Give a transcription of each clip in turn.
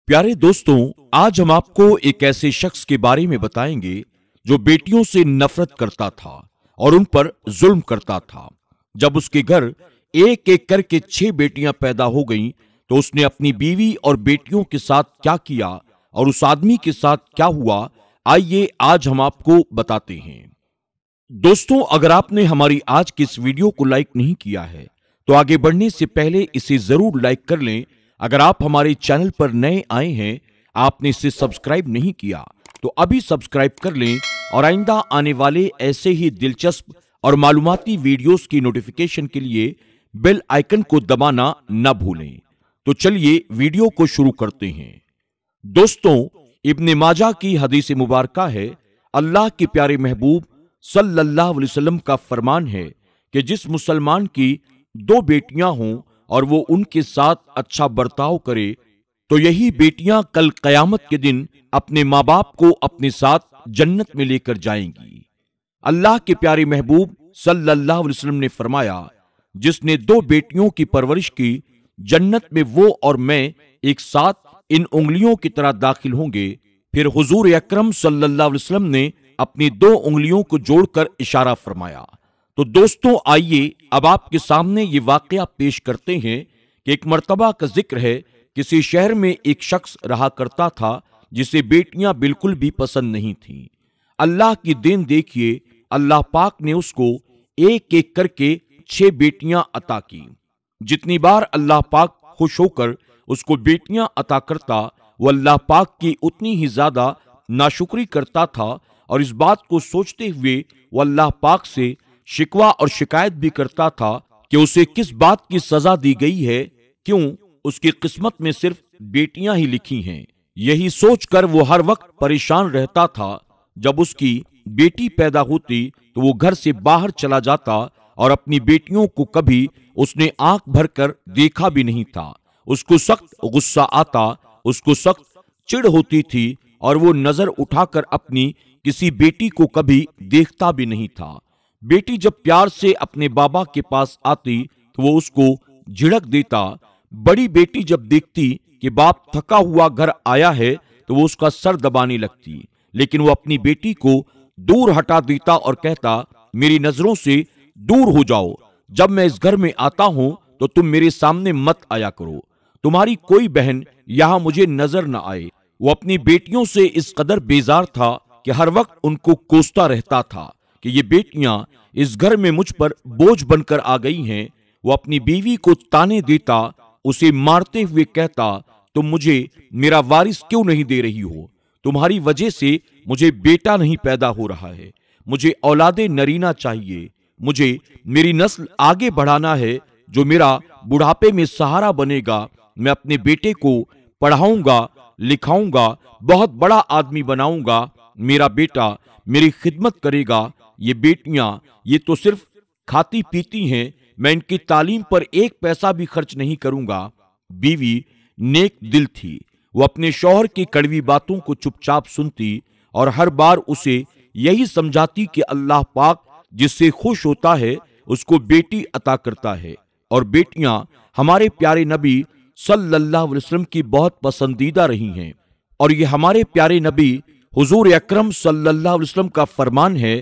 प्यारे दोस्तों, आज हम आपको एक ऐसे शख्स के बारे में बताएंगे जो बेटियों से नफरत करता था और उन पर जुल्म करता था। जब उसके घर एक एक करके 6 बेटियां पैदा हो गईं, तो उसने अपनी बीवी और बेटियों के साथ क्या किया और उस आदमी के साथ क्या हुआ, आइए आज हम आपको बताते हैं। दोस्तों, अगर आपने हमारी आज की इस वीडियो को लाइक नहीं किया है तो आगे बढ़ने से पहले इसे जरूर लाइक कर लें। अगर आप हमारे चैनल पर नए आए हैं, आपने इसे सब्सक्राइब नहीं किया तो अभी सब्सक्राइब कर लें और आइंदा आने वाले ऐसे ही दिलचस्प और मालूमाती वीडियोस की नोटिफिकेशन के लिए बेल आइकन को दबाना न भूलें। तो चलिए वीडियो को शुरू करते हैं। दोस्तों, इब्ने माजा की हदीस मुबारका है, अल्लाह के प्यारे महबूब सल्लल्लाहु अलैहि वसल्लम का फरमान है कि जिस मुसलमान की 2 बेटियां हों और वो उनके साथ अच्छा बर्ताव करे, तो यही बेटियां कल कयामत के दिन अपने माँ बाप को अपने साथ जन्नत में लेकर जाएंगी। अल्लाह के प्यारे महबूब सल्लल्लाहु अलैहि वसल्लम ने फरमाया, जिसने 2 बेटियों की परवरिश की, जन्नत में वो और मैं एक साथ इन उंगलियों की तरह दाखिल होंगे। फिर हुजूर अकरम सल्लल्लाहु अलैहि वसल्लम ने अपनी 2 उंगलियों को जोड़कर इशारा फरमाया। तो दोस्तों, आइए अब आपके सामने ये वाकया पेश करते हैं कि एक मर्तबा का जिक्र है, किसी शहर में एक शख्स रहा करता था जिसे बेटियां बिल्कुल भी पसंद नहीं थीं। अल्लाह की देन देखिए, अल्लाह पाक ने उसको एक एक करके 6 बेटियां अता की। जितनी बार अल्लाह पाक खुश होकर उसको बेटियां अता करता, वो अल्लाह पाक की उतनी ही ज्यादा नाशुक्री करता था और इस बात को सोचते हुए वो अल्लाह पाक से शिकवा और शिकायत भी करता था कि उसे किस बात की सजा दी गई है, क्यों उसकी किस्मत में सिर्फ बेटियां ही लिखी हैं। यही सोचकर वो हर वक्त परेशान रहता था। जब उसकी बेटी पैदा होती तो वो घर से बाहर चला जाता और अपनी बेटियों को कभी उसने आंख भरकर देखा भी नहीं था। उसको सख्त गुस्सा आता, उसको सख्त चिढ़ होती थी और वो नजर उठाकर अपनी किसी बेटी को कभी देखता भी नहीं था। बेटी जब प्यार से अपने बाबा के पास आती तो वो उसको झिड़क देता। बड़ी बेटी जब देखती कि बाप थका हुआ घर आया है तो वो उसका सर दबाने लगती, लेकिन वो अपनी बेटी को दूर हटा देता और कहता, मेरी नजरों से दूर हो जाओ, जब मैं इस घर में आता हूं तो तुम मेरे सामने मत आया करो, तुम्हारी कोई बहन यहां मुझे नजर न आए। वो अपनी बेटियों से इस कदर बेजार था कि हर वक्त उनको कोसता रहता था कि ये बेटियां इस घर में मुझ पर बोझ बनकर आ गई हैं। वो अपनी बीवी को ताने देता, उसे मारते हुए कहता, तुम मुझे मेरा वारिस क्यों नहीं दे रही हो? तुम्हारी वजह से मुझे बेटा नहीं पैदा हो रहा है, मुझे औलादे नरीना चाहिए, मुझे मेरी नस्ल आगे बढ़ाना है, जो मेरा बुढ़ापे में सहारा बनेगा। मैं अपने बेटे को पढ़ाऊंगा, लिखाऊंगा, बहुत बड़ा आदमी बनाऊंगा, मेरा बेटा मेरी खिदमत करेगा। ये बेटियां ये तो सिर्फ खाती पीती हैं, मैं इनकी तालीम पर 1 पैसा भी खर्च नहीं करूंगा। बीवी नेक दिल थी, वो अपने शौहर की कड़वी बातों को चुपचाप सुनती और हर बार उसे यही समझाती कि अल्लाह पाक जिससे खुश होता है उसको बेटी अता करता है। और बेटियां हमारे प्यारे नबी सल्लल्लाहु अलैहि वसल्लम की बहुत पसंदीदा रही हैं और ये हमारे प्यारे नबी हुजूर अकरम सल्लल्लाहु अलैहि वसल्लम का फरमान है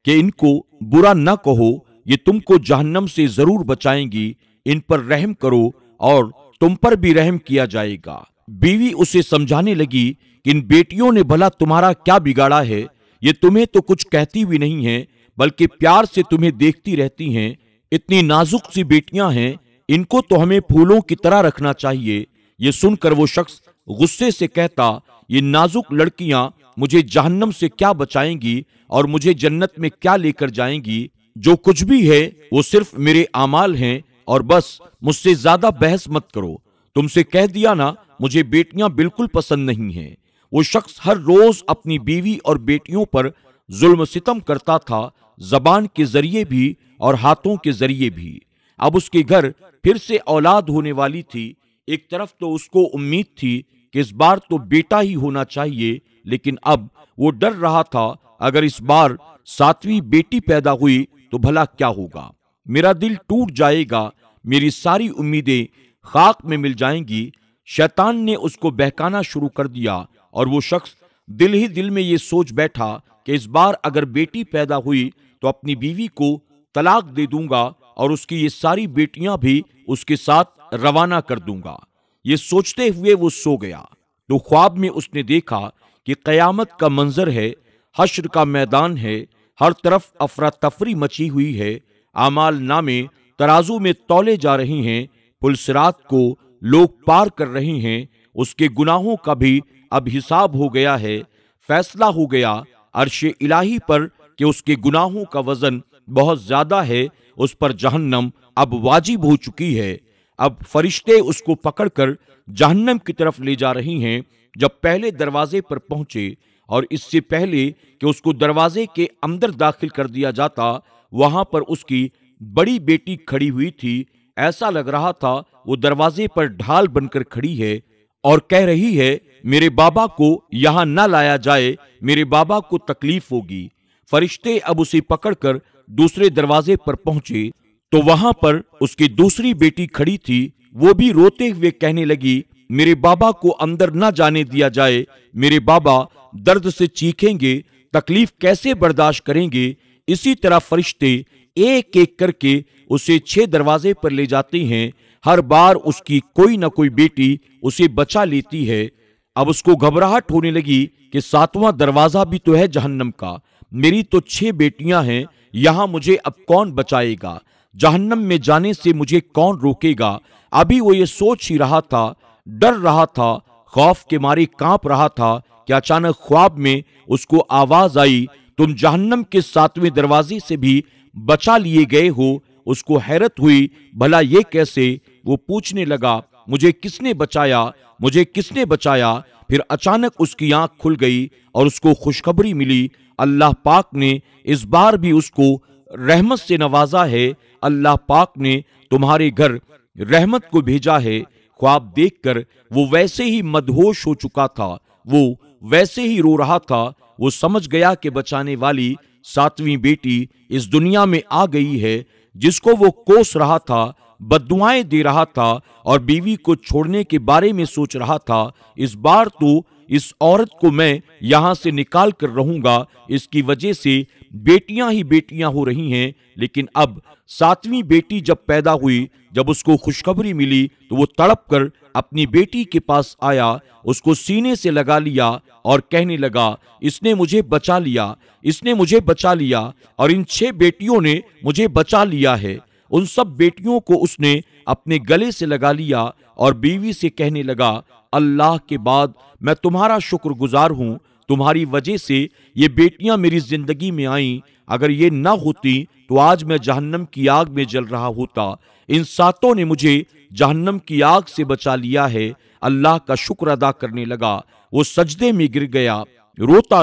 कि इनको बुरा न कहो, ये तुमको जहन्नम से जरूर बचाएंगी, इन पर रहम करो और तुम पर भी रहम किया जाएगा। बीवी उसे समझाने लगी कि इन बेटियों ने भला तुम्हारा क्या बिगाड़ा है, ये तुम्हें तो कुछ कहती भी नहीं है, बल्कि प्यार से तुम्हें देखती रहती हैं। इतनी नाजुक सी बेटियां हैं, इनको तो हमें फूलों की तरह रखना चाहिए। ये सुनकर वो शख्स गुस्से से कहता, ये नाजुक लड़कियां मुझे जहन्नम से क्या बचाएंगी और मुझे जन्नत में क्या लेकर जाएंगी? जो कुछ भी है वो सिर्फ मेरे आमाल हैं और बस मुझसे ज्यादा बहस मत करो। तुमसे कह दिया ना, मुझे बेटियां बिल्कुल पसंद नहीं हैं। वो शख्स हर रोज अपनी बीवी और बेटियों पर जुल्म सितम करता था, जबान के जरिए भी और हाथों के जरिए भी। अब उसके घर फिर से औलाद होने वाली थी। एक तरफ तो उसको उम्मीद थी कि इस बार तो बेटा ही होना चाहिए, लेकिन अब वो डर रहा था, अगर इस बार 7वीं बेटी पैदा हुई तो भला क्या होगा? मेरा दिल टूट जाएगा, मेरी सारी उम्मीदें खाक में मिल जाएंगी। शैतान ने उसको बहकाना शुरू कर दिया और वो शख्स दिल ही दिल में ये सोच बैठा कि इस बार अगर बेटी पैदा हुई तो अपनी बीवी को तलाक दे दूंगा और उसकी ये सारी बेटियां भी उसके साथ रवाना कर दूंगा। ये सोचते हुए वो सो गया तो ख्वाब में उसने देखा कि कयामत का मंजर है, हश्र का मैदान है, हर तरफ अफरा तफरी मची हुई है, आमाल नामे तराजू में तौले जा रही हैं, पुलसिरात को लोग पार कर रहे हैं, उसके गुनाहों का भी अब हिसाब हो गया है, फैसला हो गया अर्शे इलाही पर कि उसके गुनाहों का वजन बहुत ज्यादा है, उस पर जहन्नम अब वाजिब हो चुकी है। अब फरिश्ते उसको पकड़कर जहन्नम की तरफ ले जा रही हैं। जब पहले दरवाजे पर पहुंचे और इससे पहले कि उसको दरवाजे के अंदर दाखिल कर दिया जाता, वहां पर उसकी बड़ी बेटी खड़ी हुई थी। ऐसा लग रहा था वो दरवाजे पर ढाल बनकर खड़ी है और कह रही है, मेरे बाबा को यहां ना लाया जाए, मेरे बाबा को तकलीफ होगी। फरिश्ते अब उसे पकड़कर दूसरे दरवाजे पर पहुंचे तो वहां पर उसकी दूसरी बेटी खड़ी थी। वो भी रोते हुए कहने लगी, मेरे बाबा को अंदर ना जाने दिया जाए, मेरे बाबा दर्द से चीखेंगे, तकलीफ कैसे बर्दाश्त करेंगे। इसी तरह फरिश्ते एक एक करके उसे 6 दरवाजे पर ले जाते हैं। हर बार उसकी कोई ना कोई बेटी उसे बचा लेती है। अब उसको घबराहट होने लगी कि 7वां दरवाजा भी तो है जहन्नम का, मेरी तो 6 बेटियां हैं, यहां मुझे अब कौन बचाएगा, जहन्नम में जाने से मुझे कौन रोकेगा। अभी वो ये सोच ही रहा था, डर रहा था, खौफ के मारे कांप रहा था कि अचानक ख्वाब में उसको आवाज आई, तुम जहन्नम के 7वें दरवाजे से भी बचा लिए गए हो। उसको हैरत हुई, भला ये कैसे। वो पूछने लगा, मुझे किसने बचाया, मुझे किसने बचाया। फिर अचानक उसकी आंख खुल गई और उसको खुशखबरी मिली, अल्लाह पाक ने इस बार भी उसको रहमत से नवाजा है, अल्लाह पाक ने तुम्हारे घर रहमत को भेजा है। ख्वाब देखकर वो वैसे ही मदहोश हो चुका था, वो वैसे ही रो रहा था। वो समझ गया कि बचाने वाली 7वीं बेटी इस दुनिया में आ गई है, जिसको वो कोस रहा था, बद्दुआएं दे रहा था और बीवी को छोड़ने के बारे में सोच रहा था। इस बार तो इस औरत को मैं यहां से निकाल कर रहूंगा, इसकी वजह से बेटियां ही बेटियां हो रही हैं। लेकिन अब 7वीं बेटी जब पैदा हुई, जब उसको खुशखबरी मिली तो वो तड़प कर अपनी बेटी के पास आया, उसको सीने से लगा लिया और कहने लगा, इसने मुझे बचा लिया, इसने मुझे बचा लिया और इन 6 बेटियों ने मुझे बचा लिया है। उन सब बेटियों को उसने अपने गले से लगा लिया और बीवी से कहने लगा, अल्लाह के बाद मैं तुम्हारा शुक्रगुजार हूं, तुम्हारी वजह से ये बेटियां मेरी जिंदगी में आईं। अगर ये ना होती तो आज मैं जहन्नम की आग में जल रहा होता। इन 7 ने मुझे जहन्नम की आग से बचा लिया है। अल्लाह का शुक्र अदा करने लगा। वो सजदे में गिर गया, रोता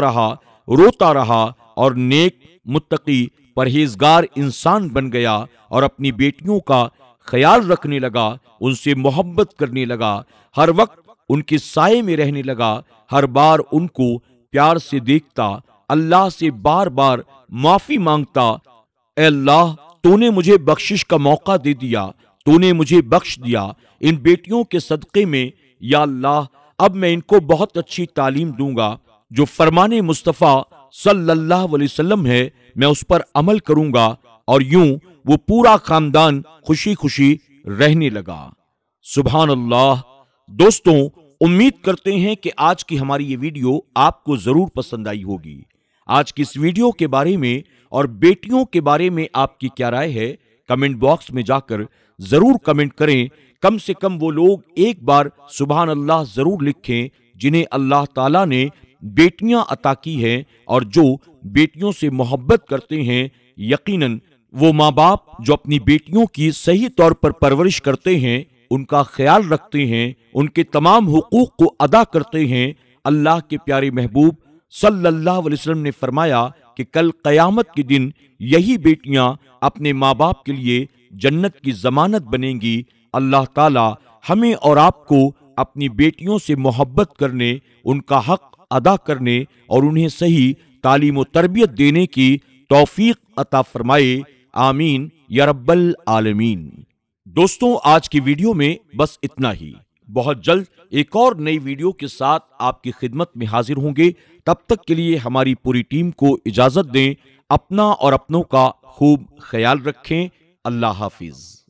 रहा और नेक, मुत्तकी, परहेजगार इंसान बन गया और अपनी बेटियों का ख्याल रखने लगा, उनसे मोहब्बत करने लगा, हर वक्त उनके साये में रहने लगा, हर बार उनको प्यार से देखता, अल्लाह से बार बार माफी मांगता, ऐ अल्लाह तूने मुझे बख्शिश का मौका दे दिया, तूने मुझे बख्श दिया इन बेटियों के सदक़े में। या अल्लाह अब मैं इनको बहुत अच्छी तालीम दूंगा, जो फरमाने मुस्तफ़ा सल्लल्लाहु अलैहि वसल्लम है मैं उस पर अमल करूंगा। और यूं वो पूरा खानदान खुशी खुशी रहने लगा। सुभान अल्लाह। दोस्तों, उम्मीद करते हैं कि आज की हमारी ये वीडियो आपको जरूर पसंद आई होगी। आज की इस वीडियो के बारे में और बेटियों के बारे में आपकी क्या राय है, कमेंट बॉक्स में जाकर जरूर कमेंट करें। कम से कम वो लोग एक बार सुभान अल्लाह जरूर लिखें जिन्हें अल्लाह ताला ने बेटियां अता की हैं और जो बेटियों से मोहब्बत करते हैं। यकीनन वो माँ बाप जो अपनी बेटियों की सही तौर पर परवरिश करते हैं, उनका ख्याल रखते हैं, उनके तमाम हुकूक को अदा करते हैं। अल्लाह के प्यारे महबूब सल्लल्लाहु अलैहि वसल्लम ने फरमाया कि कल क़यामत के दिन यही बेटियां अपने माँ बाप के लिए जन्नत की जमानत बनेंगी। अल्लाह ताला हमें और आपको अपनी बेटियों से मोहब्बत करने, उनका हक अदा करने और उन्हें सही तालीम व तरबियत देने की तौफीक अता फरमाए। आमीन या रब्बल आलमीन। दोस्तों, आज की वीडियो में बस इतना ही। بہت جلد ایک اور نئی ویڈیو کے ساتھ آپ کی خدمت میں حاضر ہوں گے۔ تب تک کے لیے ہماری پوری ٹیم کو اجازت دیں۔ اپنا اور اپنوں کا خوب خیال رکھیں۔ اللہ حافظ۔